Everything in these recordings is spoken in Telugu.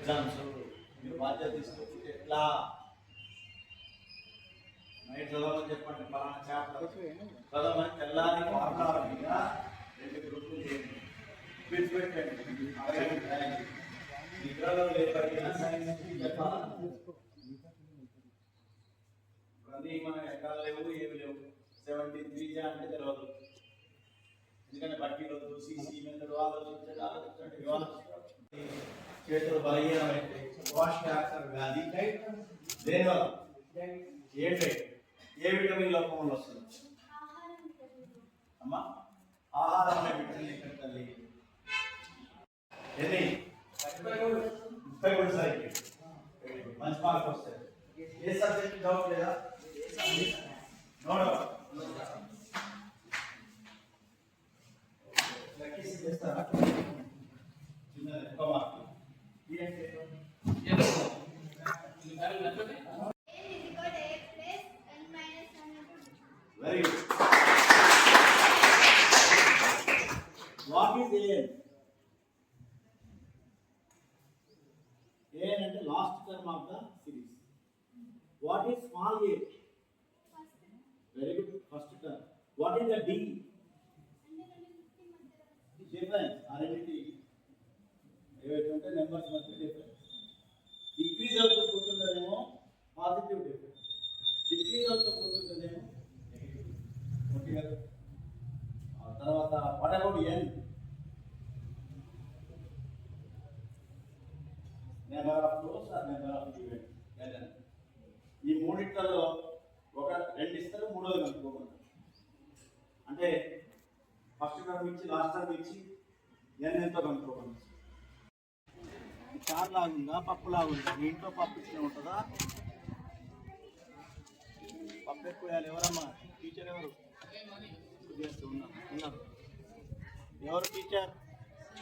ఎగ్జామ్స్ మీరు బాధ్యత తీసుకోకపోతే ఎట్లా నైట్ చదవమని చెప్పండి. పలానా చాప్టర్ చదవమని తెల్లారి ఫార్ములా మీద 2 గ్రూపులు చేయండి. క్విజ్ పెట్టండి. నిద్రలో లేకపోయినా సైన్స్ చెప్పాలి. మన ఎక్కడ లేవు ఏమి లేవు. 73 అంటే తెలియదు. ఎందుకంటే బట్టీలో సిసి మెథడ్ ఆలోచించండి. చేతులు బలహీనమైతే వాష్ క్యాన్సర్ వ్యాధి దేనివల్ల ఏ విటమిన్ లోపం వల్ల వస్తుంది అమ్మా? ఆహారం అనే విటమిన్ ఎక్కడ తల్లి? ఎన్ని 33 సైకిల్ మంచి మార్క్ వస్తాయి. ఏ సబ్జెక్ట్ డౌట్ లేదా? No doubt. లక్కీస్ చేస్తారా? చిన్నది ఒక mark. Very good. What is AN? AN and the last term of the series. What is small a? Very good. First term. What is the D? Difference. R&D. ఏవైతే నెంబర్స్ మధ్య డిఫరెన్స్. డిక్రీజ్ అవుతూ పోతుంటేనేమో పాజిటివ్ డిఫరెన్స్, డిక్రీజ్ అవుతూ పోతుంటేనేమో నెగిటివ్. ఓకే కదా? తర్వాత what about n? Number of flows or number of events. N. ఈ మూడిట్లలో ఒక 2 ఇస్తారు, మూడోది కనుక్కోమన్నారు. అంటే ఫస్ట్ టర్మ్ ఇచ్చి లాస్ట్ టర్మ్ ఇచ్చి ఎన్ ఎంతో కనుక్కోమన్నారు. చారు లాగుందా, పప్పు లాగుందా? మీ ఇంట్లో పప్పు ఇచ్చిన ఉంటుందా? పప్పు ఎక్కువ వేయాలి. ఎవరమ్మా టీచర్? ఎవరు చేస్తూ ఉన్నారు? ఎవరు టీచర్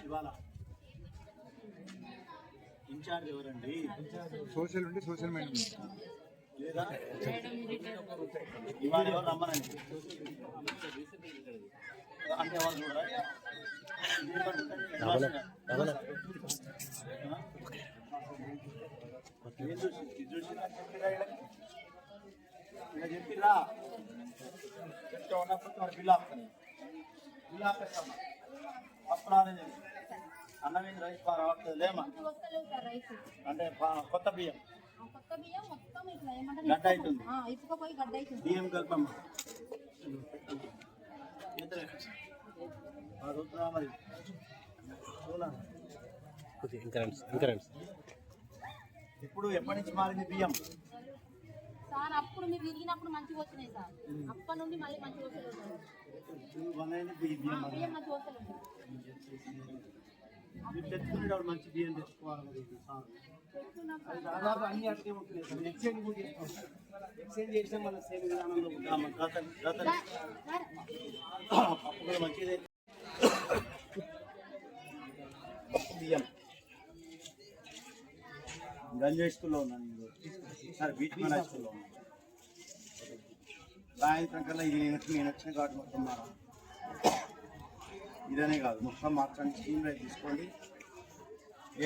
ఇవాళ? ఇన్ఛార్జ్ ఎవరండి? సోషల్ ఉంటే సోషల్ మైండ్ లేదా? ఇవాళ ఎవరు రమ్మనండి అంటే ఎవరు చూడరా? చెప్పిరా చెప్తా ఉన్నప్పుడు మరి బిల్లు ఆపుతాను. బిల్లు ఆపేస్తామా? అప్పుడు అన్నమేంది రైస్ బాగా రావట్లేదు లేమా? అంటే కొత్త బియ్యం గడ్డ అవుతుంది. బియ్యం కలపమ్మా. మరి ఇప్పుడు ఎప్పటి నుంచి మారింది బియ్యం? సార్ అప్పుడు మీరు తిరిగినప్పుడు మంచిగా వచ్చినాయి సార్. అప్పటి నుండి మళ్ళీ మంచిగా వస్తలేదు. బియ్యం మంచిగా వస్తలేదు. మీరు తెచ్చుకునేటప్పుడు మంచి బియ్యం తెచ్చుకోవాలి. దాదాపు అన్ని అట్లే ఉంటున్నాయి సార్. ఎక్స్చేంజ్ కూడా చేసుకోవాలి. ఎక్స్చేంజ్ చేస్తే మన సేమ్ విధానంలో పప్పు కూడా మంచిదే. బియ్యం గంజాయి స్కూల్లో ఉన్నాను సార్. బీచ్ మన స్కూల్లో ఉన్నాను. సాయంత్రం కల్లా ఇది నేను వచ్చిన కాబట్టి మొత్తం మారా ఇదనే కాదు మొత్తం మార్చండి. స్కీమ్ రైట్ తీసుకోండి.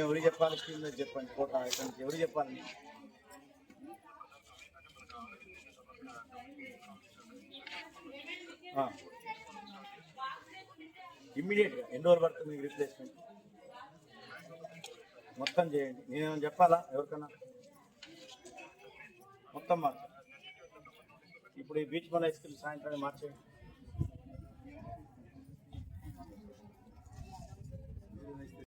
ఎవరు చెప్పాలి? స్కీమ్ రైట్ చెప్పండి. కోట అయితే ఎవరు చెప్పాలి? ఇమ్మీడియట్గా ఎన్ని రోజులు పడుతుంది మీకు రీప్లేస్మెంట్? మొత్తం చేయండి. నేనేమైనా చెప్పాలా ఎవరికన్నా? మొత్తం మార్చండి. ఇప్పుడు ఈ బీచ్ మన హై స్కూల్ సాయంత్రం మార్చేయండి.